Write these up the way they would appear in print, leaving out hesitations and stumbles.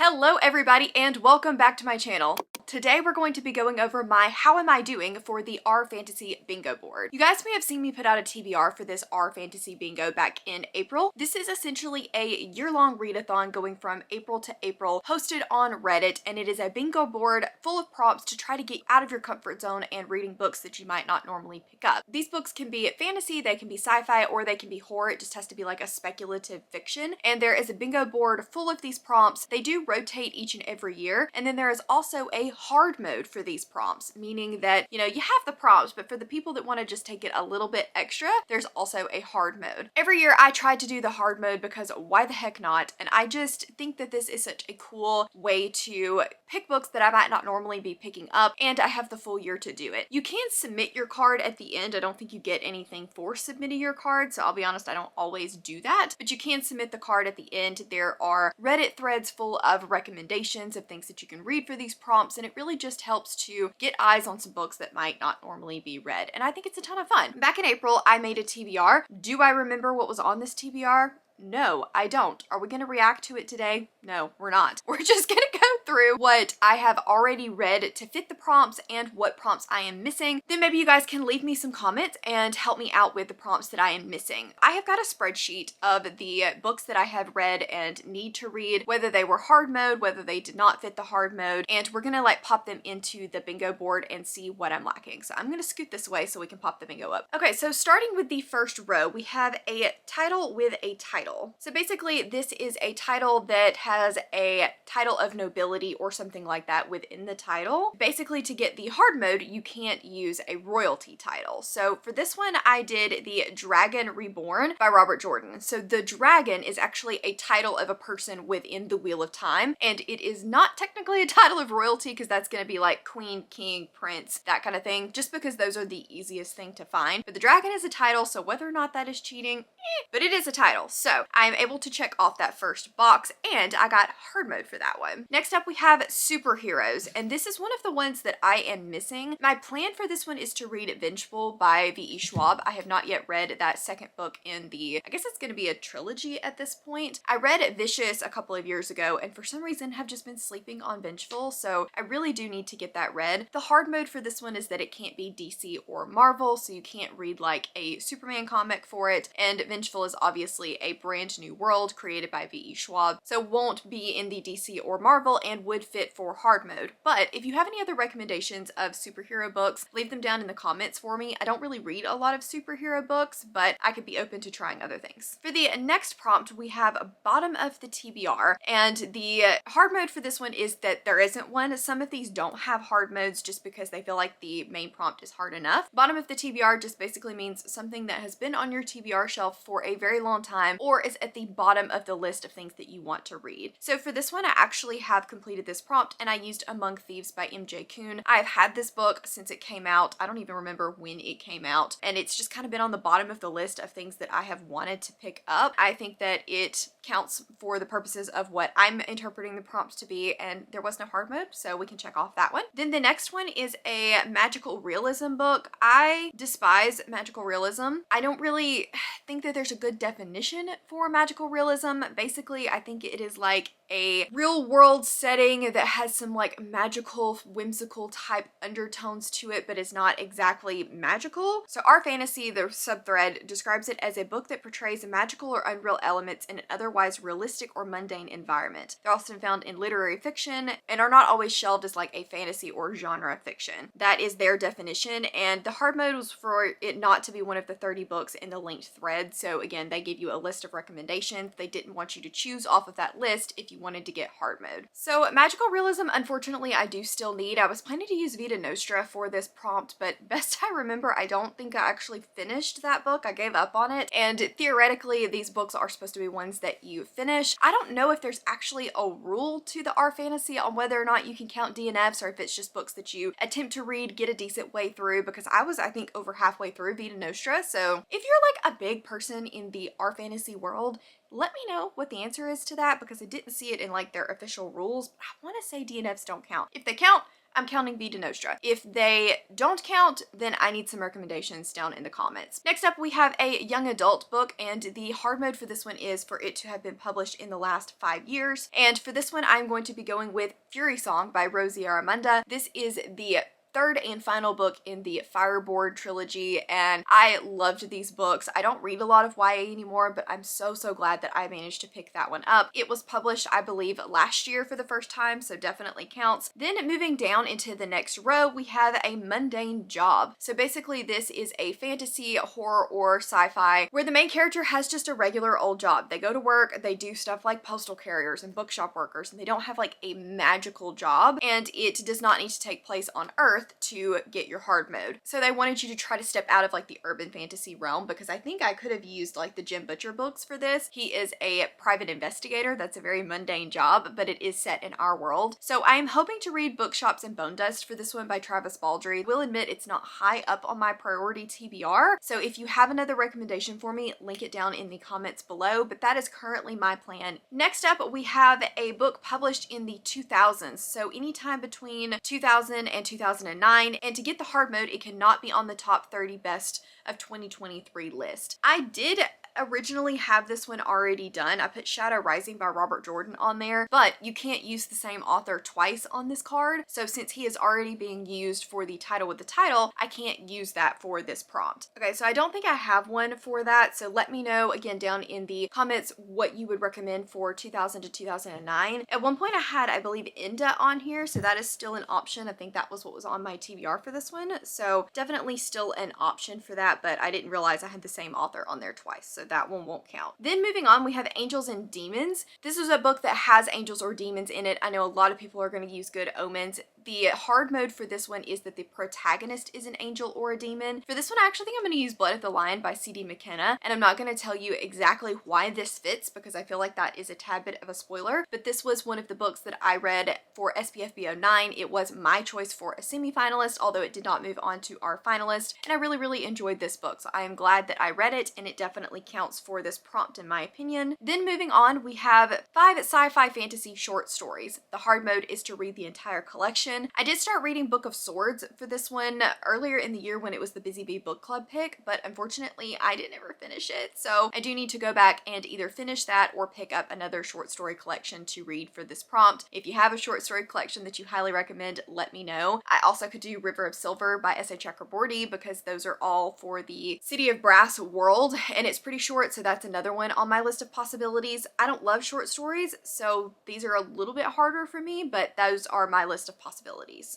Hello everybody and welcome back to my channel. Today we're going to be going over my How Am I Doing for the R Fantasy Bingo board. You guys may have seen me put out a TBR for this R Fantasy Bingo back in April. This is essentially a year-long readathon going from April to April, hosted on Reddit, and it is a bingo board full of prompts to try to get out of your comfort zone and reading books that you might not normally pick up. These books can be fantasy, they can be sci-fi, or they can be horror. It just has to be like a speculative fiction. And there is a bingo board full of these prompts. They do rotate each and every year, and then there is also a hard mode for these prompts, meaning that, you know, you have the prompts, but for the people that want to just take it a little bit extra, there's also a hard mode. Every year I try to do the hard mode because why the heck not? And I just think that this is such a cool way to pick books that I might not normally be picking up, and I have the full year to do it. You can submit your card at the end. I don't think you get anything for submitting your card, so I'll be honest, I don't always do that, but you can submit the card at the end. There are Reddit threads full of recommendations of things that you can read for these prompts, and it really just helps to get eyes on some books that might not normally be read, and I think it's a ton of fun. Back in April, I made a TBR. Do I remember what was on this TBR? No, I don't. Are we going to react to it today? No, we're not. We're just going to go through what I have already read to fit the prompts and what prompts I am missing. Then maybe you guys can leave me some comments and help me out with the prompts that I am missing. I have got a spreadsheet of the books that I have read and need to read, whether they were hard mode, whether they did not fit the hard mode, and we're going to like pop them into the bingo board and see what I'm lacking. So I'm going to scoot this way so we can pop the bingo up. Okay, so starting with the first row, we have a title with a title. So basically this is a title that has a title of nobility or something like that within the title. Basically, to get the hard mode, you can't use a royalty title. So for this one, I did the Dragon Reborn by Robert Jordan. So the dragon is actually a title of a person within the Wheel of Time, and it is not technically a title of royalty because that's going to be like queen, king, prince, that kind of thing, just because those are the easiest thing to find. But the dragon is a title, so whether or not that is cheating, but it is a title. So I'm able to check off that first box, and I got hard mode for that one. Next up, we have superheroes, and this is one of the ones that I am missing. My plan for this one is to read Vengeful by V.E. Schwab. I have not yet read that second book in the, I guess it's going to be a trilogy at this point. I read Vicious a couple of years ago, and for some reason have just been sleeping on Vengeful, so I really do need to get that read. The hard mode for this one is that it can't be DC or Marvel, so you can't read like a Superman comic for it, and Vengeful is obviously a brand new world created by V.E. Schwab, so won't be in the DC or Marvel and would fit for hard mode. But if you have any other recommendations of superhero books, leave them down in the comments for me. I don't really read a lot of superhero books, but I could be open to trying other things. For the next prompt, we have bottom of the TBR, and the hard mode for this one is that there isn't one. Some of these don't have hard modes just because they feel like the main prompt is hard enough. Bottom of the TBR just basically means something that has been on your TBR shelf for a very long time or is at the bottom of the list of things that you want to read. So for this one, I actually have completed this prompt and I used Among Thieves by M.J. Kuhn. I've had this book since it came out. I don't even remember when it came out, and it's just kind of been on the bottom of the list of things that I have wanted to pick up. I think that it counts for the purposes of what I'm interpreting the prompts to be, and there was no hard mode, so we can check off that one. Then the next one is a magical realism book. I despise magical realism. I don't really think that there's a good definition for magical realism. Basically, I think it is like a real world setting that has some like magical, whimsical type undertones to it, but is not exactly magical. So R Fantasy, the subthread, describes it as a book that portrays magical or unreal elements in an otherwise realistic or mundane environment. They're often found in literary fiction and are not always shelved as like a fantasy or genre fiction. That is their definition, and the hard mode was for it not to be one of the 30 books in the linked thread. So again, they gave you a list of recommendations. They didn't want you to choose off of that list if you wanted to get hard mode. So magical realism, unfortunately, I do still need. I was planning to use Vita Nostra for this prompt, but best I remember, I don't think I actually finished that book. I gave up on it, and theoretically, these books are supposed to be ones that you finish. I don't know if there's actually a rule to the R Fantasy on whether or not you can count DNFs, or if it's just books that you attempt to read, get a decent way through, because I was, I think, over halfway through Vita Nostra. So if you're like a big person in the R Fantasy world, let me know what the answer is to that, because I didn't see it in like their official rules, but I want to say DNFs don't count. If they count, I'm counting Vita Nostra. If they don't count, then I need some recommendations down in the comments. Next up, we have a young adult book, and the hard mode for this one is for it to have been published in the last 5 years. And for this one, I'm going to be going with Fury Song by Rosie Aramunda. This is the third and final book in the Fireboard trilogy, and I loved these books. I don't read a lot of YA anymore, but I'm so glad that I managed to pick that one up. It was published, I believe, last year for the first time, so definitely counts. Then moving down into the next row, we have A Mundane Job. So basically this is a fantasy, horror, or sci-fi where the main character has just a regular old job. They go to work, they do stuff like postal carriers and bookshop workers, and they don't have like a magical job, and it does not need to take place on Earth to get your hard mode. So they wanted you to try to step out of like the urban fantasy realm, because I think I could have used like the Jim Butcher books for this. He is a private investigator. That's a very mundane job, but it is set in our world. So I am hoping to read Bookshops and Bone Dust for this one by Travis Baldree. Will admit it's not high up on my priority TBR. So if you have another recommendation for me, link it down in the comments below, but that is currently my plan. Next up, we have a book published in the 2000s. So anytime between 2000 and 2009, and to get the hard mode, it cannot be on the top 30 best of 2023 list. I did originally have this one already done. I put Shadow Rising by Robert Jordan on there, but you can't use the same author twice on this card. So since he is already being used for the title with the title, I can't use that for this prompt. Okay, so I don't think I have one for that. So let me know again down in the comments what you would recommend for 2000 to 2009. At one point I had, I believe, Enda on here, so that is still an option. I think that was what was on my TBR for this one. So definitely still an option for that, but I didn't realize I had the same author on there twice. So that one won't count. Then moving on, we have Angels and Demons. This is a book that has angels or demons in it. I know a lot of people are going to use Good Omens. The hard mode for this one is that the protagonist is an angel or a demon. For this one, I actually think I'm going to use Blood of the Lion by C.D. McKenna, and I'm not going to tell you exactly why this fits because I feel like that is a tad bit of a spoiler, but this was one of the books that I read for SPF B09. It was my choice for a semi-finalist, although it did not move on to our finalist, and I really enjoyed this book, so I am glad that I read it, and it definitely counts for this prompt in my opinion. Then moving on, we have 5 sci-fi fantasy short stories. The hard mode is to read the entire collection. I did start reading Book of Swords for this one earlier in the year when it was the Busy Bee Book Club pick, but unfortunately I didn't ever finish it, so I do need to go back and either finish that or pick up another short story collection to read for this prompt. If you have a short story collection that you highly recommend, let me know. I also could do River of Silver by S.A. Chakraborty because those are all for the City of Brass world, and it's pretty short, so that's another one on my list of possibilities. I don't love short stories, so these are a little bit harder for me, but those are my list of possibilities.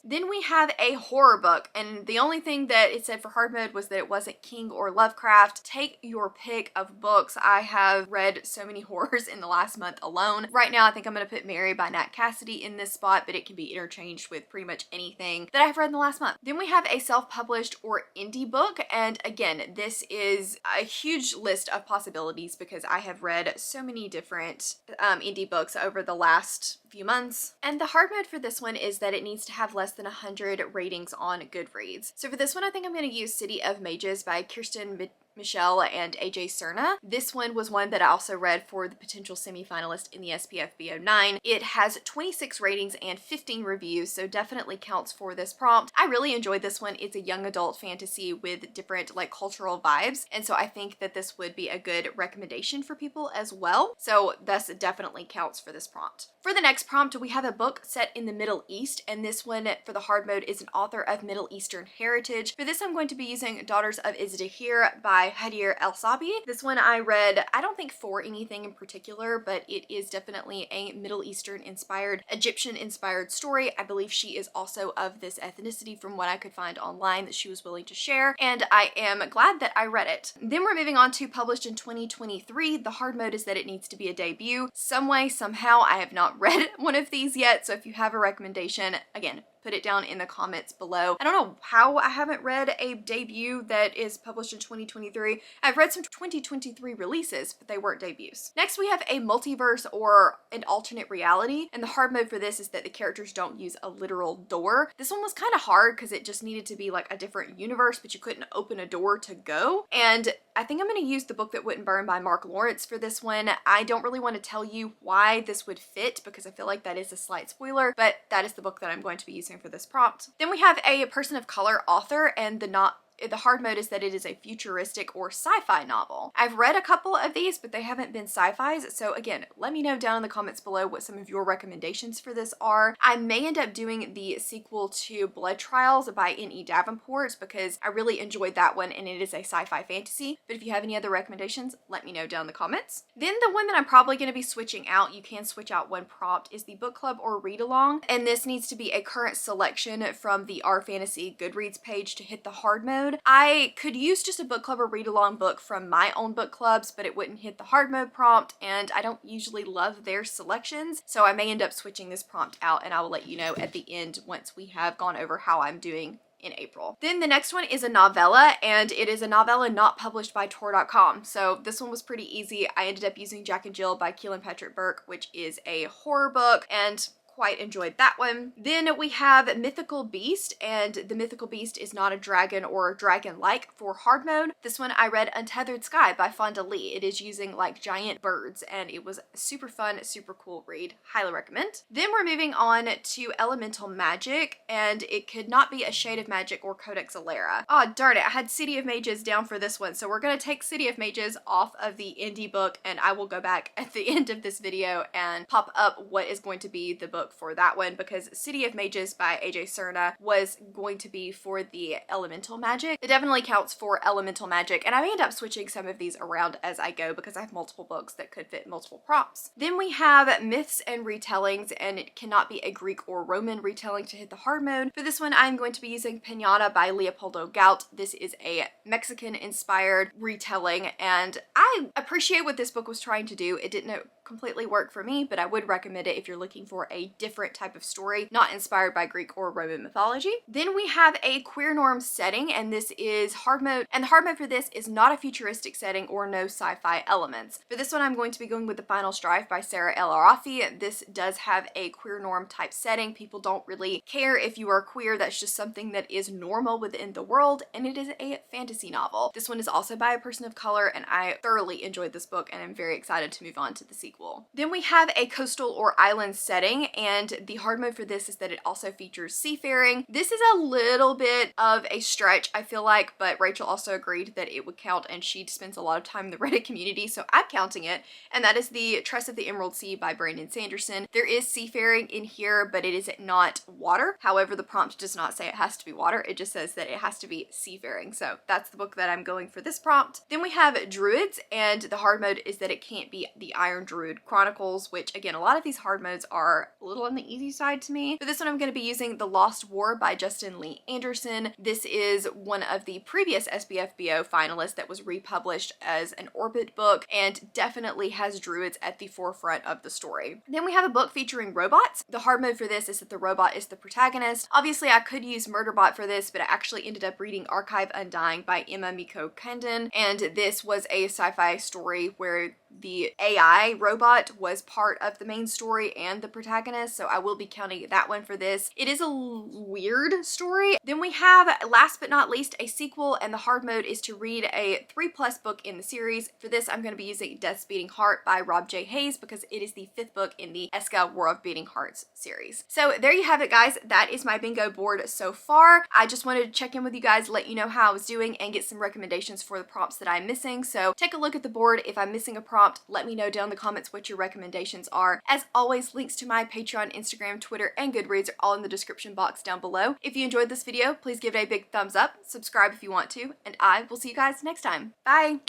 Then we have a horror book, and the only thing that it said for hard mode was that it wasn't King or Lovecraft. Take your pick of books. I have read so many horrors in the last month alone. Right now I think I'm going to put Mary by Nat Cassidy in this spot, but it can be interchanged with pretty much anything that I've read in the last month. Then we have a self-published or indie book, and again, this is a huge list of possibilities because I have read so many different indie books over the last few months. And the hard mode for this one is that it needs to have less than 100 ratings on Goodreads. So for this one, I think I'm going to use City of Mages by Kirsten Michelle and AJ Cerna. This one was one that I also read for the potential semi-finalist in the SPF B09. It has 26 ratings and 15 reviews, so definitely counts for this prompt. I really enjoyed this one. It's a young adult fantasy with different like cultural vibes, and so I think that this would be a good recommendation for people as well. So this definitely counts for this prompt. For the next prompt, we have a book set in the Middle East, and this one for the hard mode is an author of Middle Eastern heritage. For this, I'm going to be using Daughters of Izdahir by Hadir El-Sabi. This one I read, I don't think for anything in particular, but it is definitely a Middle Eastern inspired, Egyptian inspired story. I believe she is also of this ethnicity from what I could find online that she was willing to share, and I am glad that I read it. Then we're moving on to published in 2023. The hard mode is that it needs to be a debut. Some way, somehow, I have not read one of these yet, so if you have a recommendation, again, put it down in the comments below. I don't know how I haven't read a debut that is published in 2023. I've read some 2023 releases, but they weren't debuts. Next, we have a multiverse or an alternate reality, and the hard mode for this is that the characters don't use a literal door. This one was kind of hard because it just needed to be like a different universe, but you couldn't open a door to go. And I think I'm going to use The Book That Wouldn't Burn by Mark Lawrence for this one. I don't really want to tell you why this would fit because I feel like that is a slight spoiler, but that is the book that I'm going to be using using for this prompt. Then we have a person of color author, and the hard mode is that it is a futuristic or sci-fi novel. I've read a couple of these, but they haven't been sci-fis, so again, let me know down in the comments below what some of your recommendations for this are. I may end up doing the sequel to Blood Trials by N.E. Davenport because I really enjoyed that one and it is a sci-fi fantasy, but if you have any other recommendations, let me know down in the comments. Then the one that I'm probably going to be switching out, you can switch out one prompt, is the book club or read along, and this needs to be a current selection from the Our Fantasy Goodreads page to hit the hard mode. I could use just a book club or read along book from my own book clubs, but it wouldn't hit the hard mode prompt, and I don't usually love their selections, so I may end up switching this prompt out, and I will let you know at the end once we have gone over how I'm doing in April. Then the next one is a novella, and it is a novella not published by Tor.com. So this one was pretty easy. I ended up using Jack and Jill by Keelan Patrick Burke, which is a horror book, and quite enjoyed that one. Then we have Mythical Beast, and the Mythical Beast is not a dragon or dragon-like for hard mode. This one I read Untethered Sky by Fonda Lee. It is using like giant birds, and it was super fun, super cool read. Highly recommend. Then we're moving on to Elemental Magic, and it could not be A Shade of Magic or Codex Alera. Oh, darn it. I had City of Mages down for this one, so we're going to take City of Mages off of the indie book, and I will go back at the end of this video and pop up what is going to be the book for that one, because City of Mages by AJ Cerna was going to be for the Elemental Magic. It definitely counts for Elemental Magic, and I may end up switching some of these around as I go because I have multiple books that could fit multiple prompts. Then we have Myths and Retellings, and it cannot be a Greek or Roman retelling to hit the hard mode. For this one, I'm going to be using Pinata by Leopoldo Gaut. This is a Mexican-inspired retelling, and I appreciate what this book was trying to do. It didn't completely work for me, but I would recommend it if you're looking for a different type of story, not inspired by Greek or Roman mythology. Then we have a queer norm setting, and this is hard mode, and the hard mode for this is not a futuristic setting or no sci-fi elements. For this one, I'm going to be going with The Final Strife by Sarah El Arafi. This does have a queer norm type setting. People don't really care if you are queer. That's just something that is normal within the world, and it is a fantasy novel. This one is also by a person of color, and I thoroughly enjoyed this book, and I'm very excited to move on to the sequel. Then we have a coastal or island setting, and the hard mode for this is that it also features seafaring. This is a little bit of a stretch, I feel like, but Rachel also agreed that it would count, and she spends a lot of time in the Reddit community, so I'm counting it, and that is the Tress of the Emerald Sea by Brandon Sanderson. There is seafaring in here, but it is not water. However, the prompt does not say it has to be water. It just says that it has to be seafaring, so that's the book that I'm going for this prompt. Then we have Druids, and the hard mode is that it can't be the Iron Druid Chronicles, which again, a lot of these hard modes are a little on the easy side to me. For this one, I'm going to be using The Lost War by Justin Lee Anderson. This is one of the previous SBFBO finalists that was republished as an Orbit book, and definitely has druids at the forefront of the story. Then we have a book featuring robots. The hard mode for this is that the robot is the protagonist. Obviously, I could use Murderbot for this, but I actually ended up reading Archive Undying by Emma Miko Kendon, and this was a sci-fi story where the AI robot was part of the main story and the protagonist, so I will be counting that one for this. It is a weird story. Then we have, last but not least, a sequel, and the hard mode is to read a 3+ book in the series. For this, I'm going to be using Death's Beating Heart by Rob J. Hayes because it is the 5th book in the Eska War of Beating Hearts series. So there you have it, guys. That is my bingo board so far. I just wanted to check in with you guys, let you know how I was doing, and get some recommendations for the prompts that I'm missing. So take a look at the board. If I'm missing a prompt, let me know down in the comments what your recommendations are. As always, links to my Patreon, Instagram, Twitter, and Goodreads are all in the description box down below. If you enjoyed this video, please give it a big thumbs up, subscribe if you want to, and I will see you guys next time. Bye!